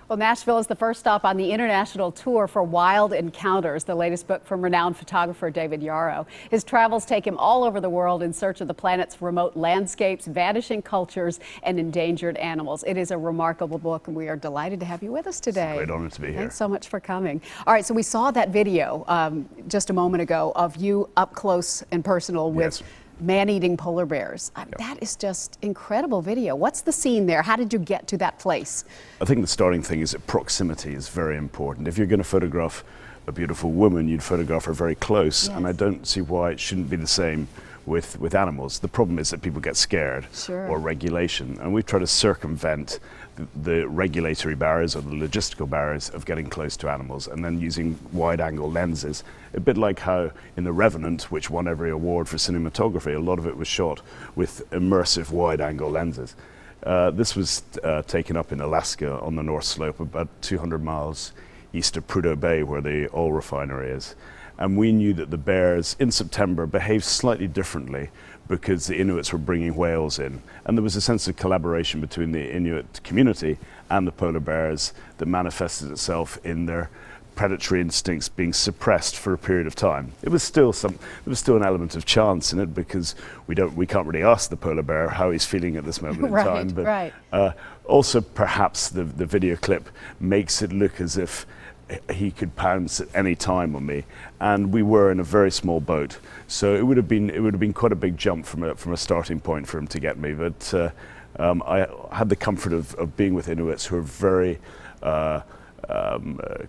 Well, Nashville is the first stop on the international tour for Wild Encounters, the latest book from renowned photographer David Yarrow. His travels take him all over the world in search of the planet's remote landscapes, vanishing cultures, and endangered animals. It is a remarkable book, and we are delighted to have you with us today. It's a great honor to be here. Thanks so much for coming. All right, so we saw that video just a moment ago of you up close and personal with man-eating polar bears. That is just incredible video. What's the scene there? How did you get to that place? I think the starting thing is that proximity is very important. If you're going to photograph a beautiful woman, you'd photograph her very close, and I don't see why it shouldn't be the same with animals. The problem is that people get scared or regulation, and we try to circumvent the regulatory barriers or the logistical barriers of getting close to animals, and then using wide-angle lenses. A bit like how in The Revenant, which won every award for cinematography, a lot of it was shot with immersive wide-angle lenses. This was taken up in Alaska on the North Slope, about 200 miles east of Prudhoe Bay, where the oil refinery is. And we knew that the bears in September behaved slightly differently because the Inuits were bringing whales in. And there was a sense of collaboration between the Inuit community and the polar bears that manifested itself in their predatory instincts being suppressed for a period of time. There was still an element of chance in it, because we can't really ask the polar bear how he's feeling at this moment in time. But also perhaps the video clip makes it look as if he could pounce at any time on me, and we were in a very small boat, so it would have been quite a big jump from a starting point for him to get me. But I had the comfort of being with Inuits who are very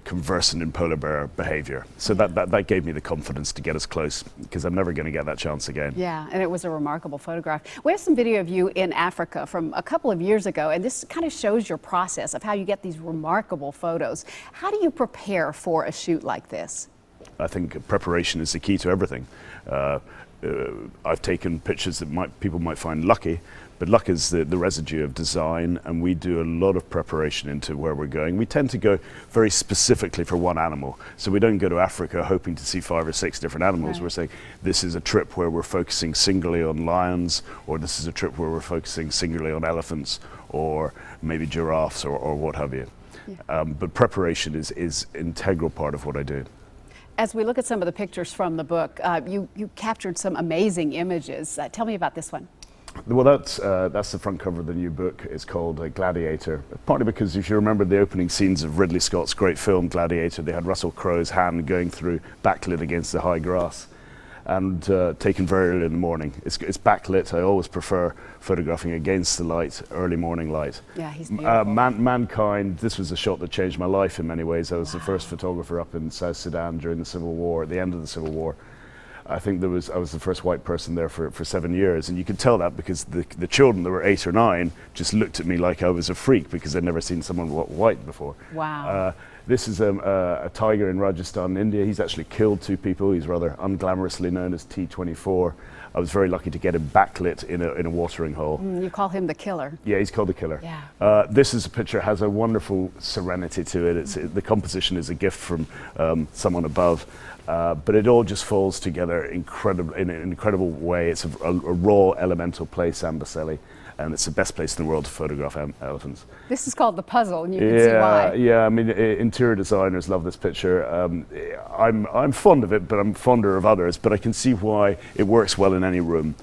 conversant in polar bear behavior, so that gave me the confidence to get us close, because I'm never going to get that chance again. Yeah, and it was a remarkable photograph. We have some video of you in Africa from a couple of years ago, and this kind of shows your process of how you get these remarkable photos. How do you prepare for a shoot like this? I think preparation is the key to everything. I've taken pictures that people might find lucky, but luck is the residue of design, and we do a lot of preparation into where we're going. We tend to go very specifically for one animal, so we don't go to Africa hoping to see 5 or 6 different animals. We're saying this is a trip where we're focusing singularly on lions, or this is a trip where we're focusing singularly on elephants, or maybe giraffes, or what have you. But preparation is an integral part of what I do. As we look at some of the pictures from the book, you captured some amazing images. Tell me about this one. Well, that's the front cover of the new book. It's called Gladiator. Partly because, if you remember the opening scenes of Ridley Scott's great film Gladiator, they had Russell Crowe's hand going through backlit against the high grass, and taken very early in the morning. It's backlit. I always prefer photographing against the light, early morning light. Yeah, he's beautiful. Mankind, this was a shot that changed my life in many ways. I was the first photographer up in South Sudan during the Civil War, at the end of the Civil War. I think I was the first white person there for 7 years, and you could tell that because the children that were 8 or 9 just looked at me like I was a freak, because they'd never seen someone white before. Wow. This is a tiger in Rajasthan, India. He's actually killed 2 people. He's rather unglamorously known as T-24. I was very lucky to get him backlit in a watering hole. You call him the killer. Yeah, he's called the killer. Yeah. This is a picture, has a wonderful serenity to it. The composition is a gift from someone above, but it all just falls together in an incredible way. It's a raw elemental place, Amboseli, and it's the best place in the world to photograph elephants. This is called The Puzzle, and you can see why. Yeah, I mean, interior dezigners love this picture. I'm fond of it, but I'm fonder of others, but I can see why it works well in any room.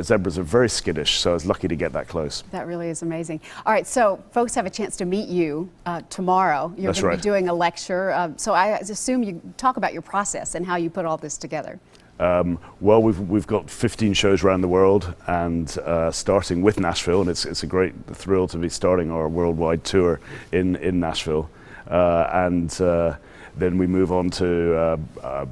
Zebras are very skittish, so I was lucky to get that close. That really is amazing. All right, so folks have a chance to meet you tomorrow. You're going to be doing a lecture, so I assume you talk about your process and how you put all this together. Well, we've got 15 shows around the world, and starting with Nashville, and it's a great thrill to be starting our worldwide tour in Nashville, and then we move on to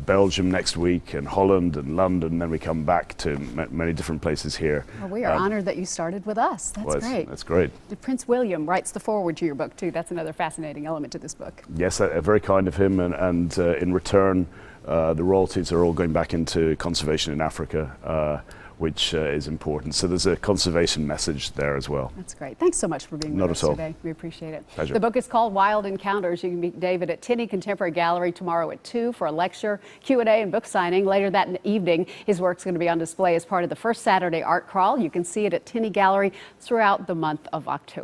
Belgium next week, and Holland and London, and then we come back to many different places here. Well, we are honored that you started with us. That's great. That's great. Prince William writes the foreword to your book too. That's another fascinating element to this book. Yes, very kind of him, and in return, the royalties are all going back into conservation in Africa, which is important. So there's a conservation message there as well. That's great. Thanks so much for being with us today. We appreciate it. Pleasure. The book is called Wild Encounters. You can meet David at Tinney Contemporary Gallery tomorrow at 2 for a lecture, Q&A, and book signing. Later that evening, his work's going to be on display as part of the first Saturday Art Crawl. You can see it at Tinney Gallery throughout the month of October.